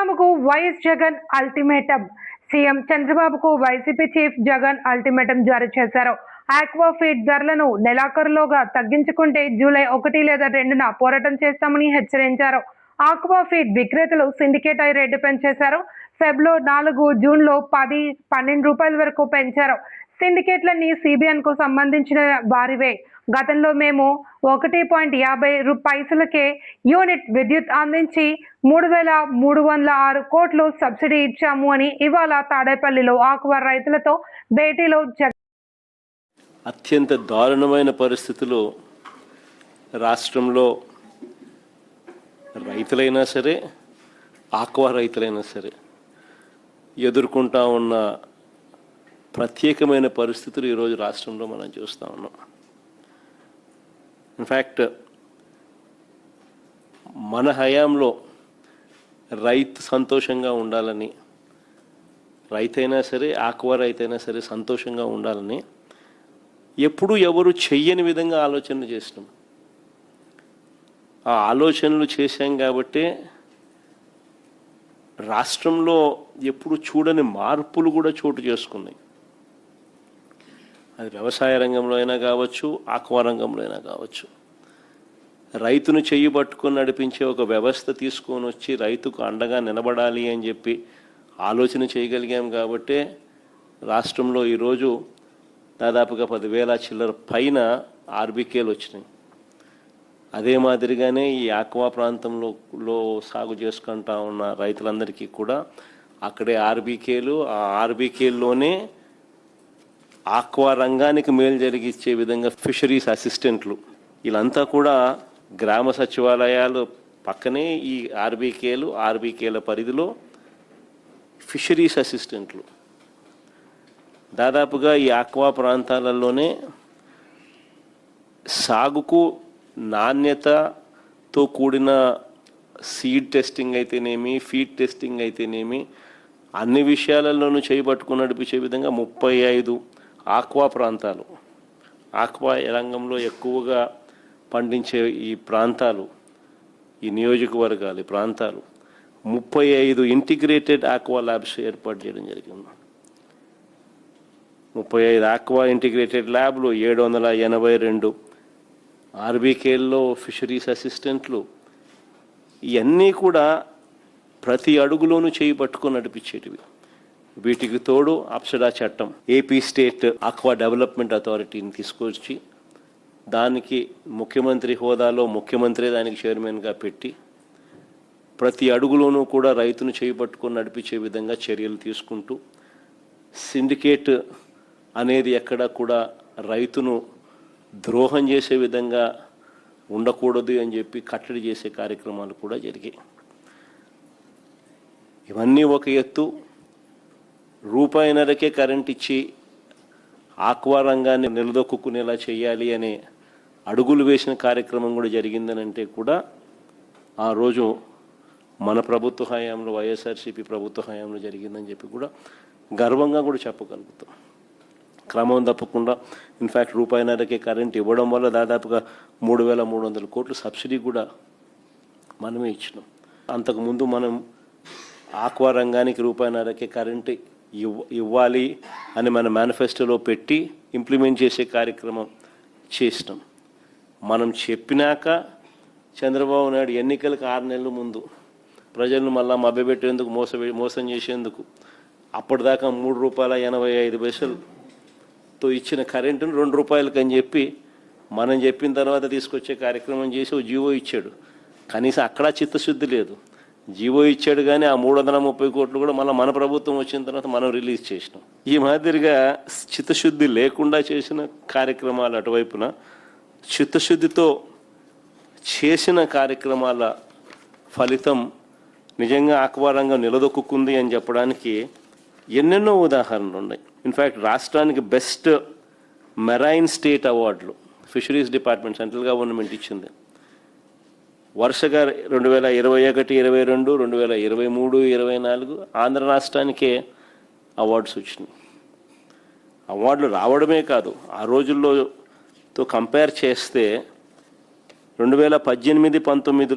చందమామకు YS Jagan ultimatum. CM చంద్రబాబుకు YCP chief Jagan ultimatum జారీ చేశారు. ఆక్వా ఫీడ్ ధరలను నెలాఖరులోగా తగ్గించుకుంటే జూలై 1 లేదా 2న పోరాటం చేస్తామని హెచ్చరించారు. ఆక్వా ఫీడ్ విక్రేతలు సిండికేట్ అయి రేటు పెంచేశారు. ఫెబ్లో 4, జూన్లో 10, 12 రూపాయల వరకు పెంచారు. సిండికేట్లన్నీ సిబిఎన్కు సంబంధించిన వారివే. గతంలో మేము 1.50 యూనిట్ విద్యుత్ అందించి 3,306 కోట్లు సబ్సిడీ ఇచ్చాము అని ఇవాళ తాడేపల్లిలో ఆక్వా రైతులతో భేటీలో అత్యంత దారుణమైన పరిస్థితులు రాష్ట్రంలో రైతులైనా సరే ఆక్వా రైతులైనా సరే ఎదుర్కొంటా ఉన్న ప్రత్యేకమైన పరిస్థితులు ఈరోజు రాష్ట్రంలో మనం చూస్తూ ఉన్నాం. ఇన్ఫ్యాక్ట్ మన హయాంలో రైతు సంతోషంగా ఉండాలని, రైతైనా సరే ఆక్వా రైతైనా సరే సంతోషంగా ఉండాలని ఎప్పుడూ ఎవరు చెయ్యని విధంగా ఆలోచనలు చేసినాం. ఆ ఆలోచనలు చేశాం కాబట్టే రాష్ట్రంలో ఎప్పుడు చూడని మార్పులు కూడా చోటు చేసుకున్నాయి. అది వ్యవసాయ రంగంలో అయినా కావచ్చు, ఆక్వా రంగంలో అయినా కావచ్చు. రైతును చెయ్యి పట్టుకొని నడిపించే ఒక వ్యవస్థ తీసుకొని వచ్చి రైతుకు అండగా నిలబడాలి అని చెప్పి ఆలోచన చేయగలిగాం కాబట్టే రాష్ట్రంలో ఈరోజు దాదాపుగా 10,000 చిల్లర పైన ఆర్బీకేలు వచ్చినాయి. అదే మాదిరిగానే ఈ ఆక్వా ప్రాంతంలో సాగు చేసుకుంటా ఉన్న రైతులందరికీ కూడా అక్కడే ఆర్బీకేలు, ఆ ఆర్బీకేల్లోనే ఆక్వా రంగానికి మేలు జరిగించే విధంగా ఫిషరీస్ అసిస్టెంట్లు, వీళ్ళంతా కూడా గ్రామ సచివాలయాలు పక్కనే ఈ ఆర్బీకేల పరిధిలో ఫిషరీస్ అసిస్టెంట్లు. దాదాపుగా ఈ ఆక్వా ప్రాంతాలలోనే సాగుకు నాణ్యతతో కూడిన సీడ్ టెస్టింగ్ అయితేనేమి, ఫీడ్ టెస్టింగ్ అయితేనేమి, అన్ని విషయాలలోనూ చేయబట్టుకుని నడిపించే విధంగా 35 ఆక్వా ప్రాంతాలు, ఆక్వా రంగంలో ఎక్కువగా పండించే ఈ ప్రాంతాలు, ఈ నియోజకవర్గాలు, ఈ ప్రాంతాలు 35 ఇంటిగ్రేటెడ్ ఆక్వా ల్యాబ్స్ ఏర్పాటు చేయడం జరిగింది. 35 ఆక్వా ఇంటిగ్రేటెడ్ ల్యాబ్లు, 782 ఆర్బీకేల్లో ఫిషరీస్ అసిస్టెంట్లు, ఇవన్నీ కూడా ప్రతి అడుగులోనూ చేయి పట్టుకొని నడిపించేటివి. వీటికి తోడు అప్సడా చట్టం, ఏపీ స్టేట్ ఆక్వా డెవలప్మెంట్ అథారిటీని తీసుకొచ్చి దానికి ముఖ్యమంత్రి హోదాలో ముఖ్యమంత్రి దానికి చైర్మన్గా పెట్టి ప్రతి అడుగులోనూ కూడా రైతును చేయి పట్టుకొని నడిపించే విధంగా చర్యలు తీసుకుంటూ సిండికేట్ అనేది ఎక్కడ కూడా రైతును ద్రోహం చేసే విధంగా ఉండకూడదు అని చెప్పి కట్టడి చేసే కార్యక్రమాలు కూడా జరిగాయి. ఇవన్నీ ఒక ఎత్తు. రూపాయిన్నరకే కరెంట్ ఇచ్చి ఆక్వా రంగాన్ని నిలదొక్కునేలా చేయాలి అనే అడుగులు వేసిన కార్యక్రమం కూడా జరిగిందని అంటే కూడా ఆ రోజు మన ప్రభుత్వ హయాంలో, వైఎస్ఆర్సీపీ ప్రభుత్వ హయాంలో జరిగిందని చెప్పి కూడా గర్వంగా కూడా చెప్పగలుగుతాం. క్రమం తప్పకుండా ఇన్ఫ్యాక్ట్ రూపాయిన్నరకే కరెంట్ ఇవ్వడం వల్ల దాదాపుగా 3,300 కోట్లు సబ్సిడీ కూడా మనమే ఇచ్చినాం. అంతకుముందు మనం ఆక్వా రంగానికి రూపాయిన్నరకే కరెంట్ ఇవ్వాలి అని మన మేనిఫెస్టోలో పెట్టి ఇంప్లిమెంట్ చేసే కార్యక్రమం చేసినాం. మనం చెప్పినాక చంద్రబాబు నాయుడు ఎన్నికలకు 6 నెలల ముందు ప్రజలను మళ్ళా మభ్యపెట్టేందుకు మోసం చేసేందుకు అప్పటిదాకా ₹3.85తో ఇచ్చిన కరెంటును ₹2 అని చెప్పి మనం చెప్పిన తర్వాత తీసుకొచ్చే కార్యక్రమం చేసి ఓ జీవో ఇచ్చాడు. కనీసం అక్కడ చిత్తశుద్ధి లేదు. జీవో ఇచ్చాడు కానీ ఆ 330 కోట్లు కూడా మళ్ళీ మన ప్రభుత్వం వచ్చిన తర్వాత మనం రిలీజ్ చేసినాం. ఈ మాదిరిగా చిత్తశుద్ధి లేకుండా చేసిన కార్యక్రమాలు అటువైపున, చిత్తశుద్ధితో చేసిన కార్యక్రమాల ఫలితం నిజంగా ఆక్వా రంగం నిలదొక్కుంది అని చెప్పడానికి ఎన్నెన్నో ఉదాహరణలు ఉన్నాయి. ఇన్ఫ్యాక్ట్ రాష్ట్రానికి బెస్ట్ మెరైన్ స్టేట్ అవార్డులు ఫిషరీస్ డిపార్ట్మెంట్, సెంట్రల్ గవర్నమెంట్ ఇచ్చింది. వరుసగా 2021, 22, 2023, 24 ఆంధ్ర రాష్ట్రానికే అవార్డ్స్ వచ్చినాయి. అవార్డులు రావడమే కాదు, ఆ రోజుల్లోతో కంపేర్ చేస్తే 2018, 19